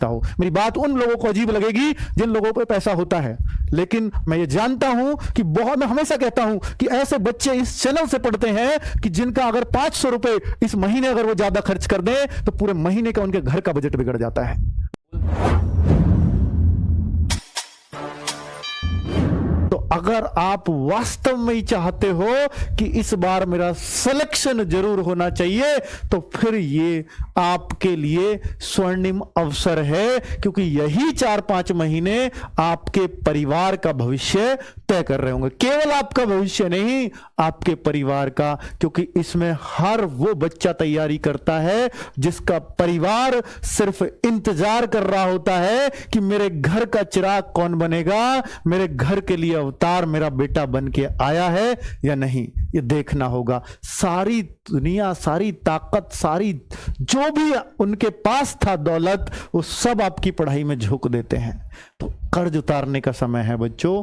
हो। मेरी बात उन लोगों को अजीब लगेगी जिन लोगों पे पैसा होता है, लेकिन मैं ये जानता हूं कि मैं हमेशा कहता हूं कि ऐसे बच्चे इस चैनल से पढ़ते हैं कि जिनका अगर 500 रुपए इस महीने अगर वो ज्यादा खर्च कर दें तो पूरे महीने का उनके घर का बजट बिगड़ जाता है। तो अगर आप वास्तव में ही चाहते हो कि इस बार मेरा सिलेक्शन जरूर होना चाहिए, तो फिर ये आपके लिए स्वर्णिम अवसर है, क्योंकि यही 4-5 महीने आपके परिवार का भविष्य तय कर रहे होंगे। केवल आपका भविष्य नहीं, आपके परिवार का, क्योंकि इसमें हर वो बच्चा तैयारी करता है जिसका परिवार सिर्फ इंतजार कर रहा होता है कि मेरे घर का चिराग कौन बनेगा, मेरे घर के लिए अवतार मेरा बेटा बन के आया है या नहीं, ये देखना होगा। सारी दुनिया, सारी ताकत, सारी जो भी उनके पास था दौलत, वो सब आपकी पढ़ाई में झोंक देते हैं। तो कर्ज उतारने का समय है बच्चों।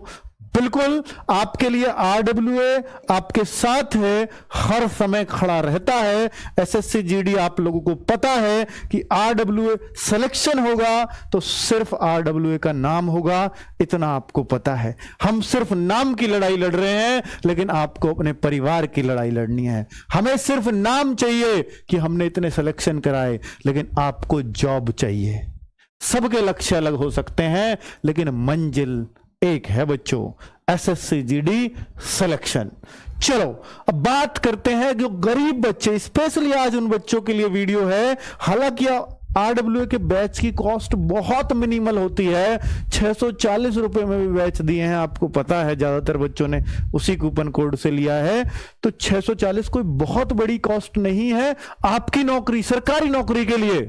बिल्कुल आपके लिए आरडब्ल्यूए आपके साथ है, हर समय खड़ा रहता है। एसएससी जीडी आप लोगों को पता है कि आरडब्ल्यूए सिलेक्शन होगा तो सिर्फ आरडब्ल्यूए का नाम होगा, इतना आपको पता है। हम सिर्फ नाम की लड़ाई लड़ रहे हैं, लेकिन आपको अपने परिवार की लड़ाई लड़नी है। हमें सिर्फ नाम चाहिए कि हमने इतने सिलेक्शन कराए, लेकिन आपको जॉब चाहिए। सबके लक्ष्य अलग हो सकते हैं, लेकिन मंजिल एक है बच्चों, एसएससी जीडी सिलेक्शन। चलो अब बात करते हैं जो गरीब बच्चे, स्पेशली आज उन बच्चों के लिए वीडियो है। हालांकि आरडब्ल्यूए के बैच की कॉस्ट बहुत मिनिमल होती है, 640 रुपए में भी बैच दिए हैं, आपको पता है ज्यादातर बच्चों ने उसी कूपन कोड से लिया है। तो 640 कोई बहुत बड़ी कॉस्ट नहीं है आपकी नौकरी, सरकारी नौकरी के लिए।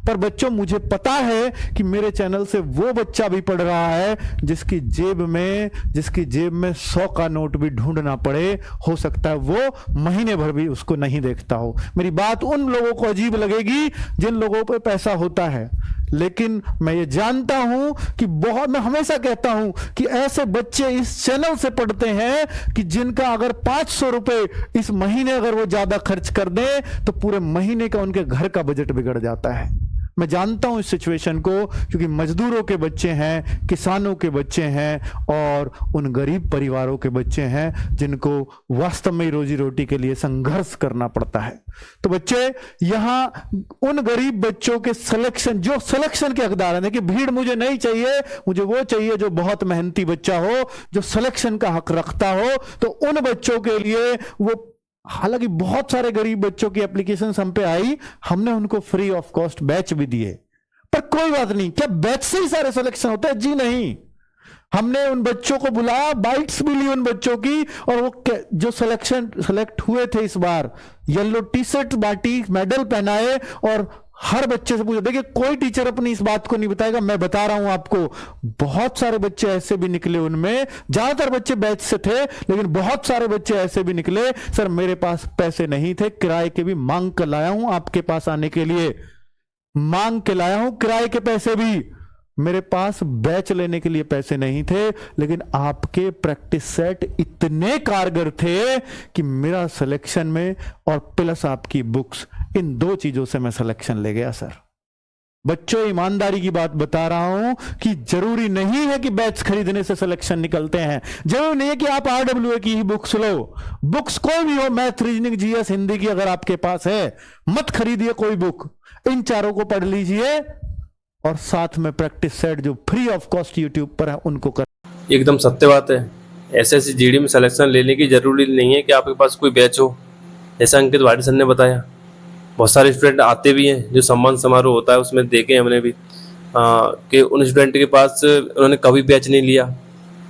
पर बच्चों मुझे पता है कि मेरे चैनल से वो बच्चा भी पढ़ रहा है जिसकी जेब में 100 का नोट भी ढूंढना पड़े, हो सकता है वो महीने भर भी उसको नहीं देखता हो। मेरी बात उन लोगों को अजीब लगेगी जिन लोगों पे पैसा होता है, लेकिन मैं ये जानता हूं कि मैं हमेशा कहता हूं कि ऐसे बच्चे इस चैनल से पढ़ते हैं कि जिनका अगर 500 रुपए इस महीने अगर वो ज्यादा खर्च कर दें तो पूरे महीने का उनके घर का बजट बिगड़ जाता है। मैं जानता हूं इस सिचुएशन को, क्योंकि मजदूरों के बच्चे हैं, किसानों के बच्चे हैं और उन गरीब परिवारों के बच्चे हैं जिनको वास्तव में रोजी रोटी के लिए संघर्ष करना पड़ता है। तो बच्चे यहां उन गरीब बच्चों के सिलेक्शन, जो सिलेक्शन के हकदार हैं कि भीड़ मुझे नहीं चाहिए, मुझे वो चाहिए जो बहुत मेहनती बच्चा हो, जो सिलेक्शन का हक रखता हो, तो उन बच्चों के लिए वो, हालांकि बहुत सारे गरीब बच्चों की एप्लीकेशन हम पे आई, हमने उनको फ्री ऑफ कॉस्ट बैच भी दिए। पर कोई बात नहीं, क्या बैच से ही सारे सिलेक्शन होते हैं? जी नहीं, हमने उन बच्चों को बुलाया, बाइट्स भी ली उन बच्चों की, और वो जो सेलेक्ट हुए थे इस बार, येलो टी शर्ट बांटी, मेडल पहनाए, और हर बच्चे से पूछा। देखिए कोई टीचर अपनी इस बात को नहीं बताएगा, मैं बता रहा हूं आपको। बहुत सारे बच्चे ऐसे भी निकले, उनमें ज्यादातर बच्चे बैच से थे, लेकिन बहुत सारे बच्चे ऐसे भी निकले, सर मेरे पास पैसे नहीं थे, किराए के भी मांग कर लाया हूं आपके पास आने के लिए, मांग के लाया हूं किराए के पैसे भी, मेरे पास बैच लेने के लिए पैसे नहीं थे, लेकिन आपके प्रैक्टिस सेट इतने कारगर थे कि मेरा सिलेक्शन में, और प्लस आपकी बुक्स, इन 2 चीजों से मैं सिलेक्शन ले गया सर। बच्चों ईमानदारी की बात बता रहा हूं कि जरूरी नहीं है कि बैच खरीदने से सिलेक्शन निकलते हैं, जरूरी नहीं है कि आप आरडब्ल्यूए की ही बुक्स लो, बुक्स कोई भी हो, मैथ, रीजनिंग, जीएस, हिंदी की अगर आपके पास है, मत खरीदिए कोई बुक, इन 4 को पढ़ लीजिए, और साथ में प्रैक्टिस सेट जो फ्री ऑफ कॉस्ट यूट्यूब पर है उनको कर। एकदम सत्य बात है, एसएससी जीडी में सिलेक्शन लेने की जरूरी नहीं है कि आपके पास कोई बैच हो। जैसा अंकित वाडी सर ने बताया, बहुत सारे स्टूडेंट आते भी हैं, जो सम्मान समारोह होता है उसमें देखे हमने भी कि उन स्टूडेंट के पास उन्होंने कभी बैच नहीं लिया।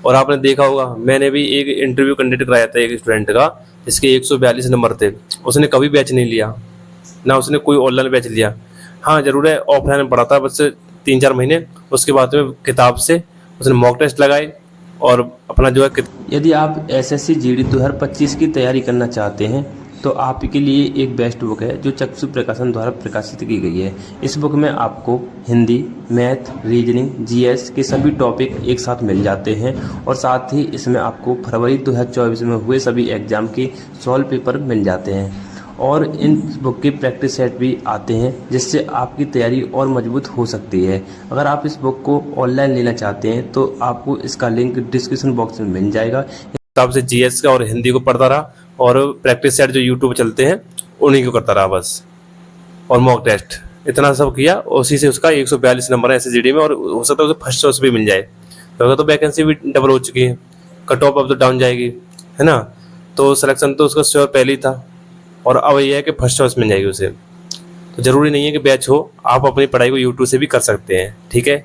और आपने देखा होगा, मैंने भी एक इंटरव्यू कंडक्ट कराया था एक स्टूडेंट का, जिसके 142 नंबर थे, उसने कभी बैच नहीं लिया, ना उसने कोई ऑनलाइन बैच लिया। हाँ जरूर है, ऑफलाइन में पढ़ा था बस 3-4 महीने, उसके बाद में किताब से उसने मॉक टेस्ट लगाए और अपना जो है। यदि आप एसएससी जीडी 2025 की तैयारी करना चाहते हैं तो आपके लिए एक बेस्ट बुक है जो चक्षु प्रकाशन द्वारा प्रकाशित की गई है। इस बुक में आपको हिंदी, मैथ, रीजनिंग, जीएस के सभी टॉपिक एक साथ मिल जाते हैं, और साथ ही इसमें आपको फरवरी 2024 में हुए सभी एग्जाम के सॉल्व पेपर मिल जाते हैं। और इन बुक के प्रैक्टिस सेट भी आते हैं जिससे आपकी तैयारी और मजबूत हो सकती है। अगर आप इस बुक को ऑनलाइन लेना चाहते हैं तो आपको इसका लिंक डिस्क्रिप्शन बॉक्स में मिल जाएगा। हिसाब से जीएस का और हिंदी को पढ़ता रहा और प्रैक्टिस सेट जो यूट्यूब पे चलते हैं उन्हीं को करता रहा बस, और मॉक टेस्ट इतना सब किया, उसी से उसका 142 नंबर है एसएसजीडी में, और हो सकता है उसे फर्स्ट चॉइस भी मिल जाए। तो वैकेंसी भी डबल हो चुकी है, कट ऑफ अब तो डाउन जाएगी, है ना। तो सिलेक्शन तो उसका श्योर पहले ही था, और अब ये है कि फर्स्ट चॉइस मिल जाएगी उसे। तो ज़रूरी नहीं है कि बैच हो, आप अपनी पढ़ाई को यूट्यूब से भी कर सकते हैं, ठीक है।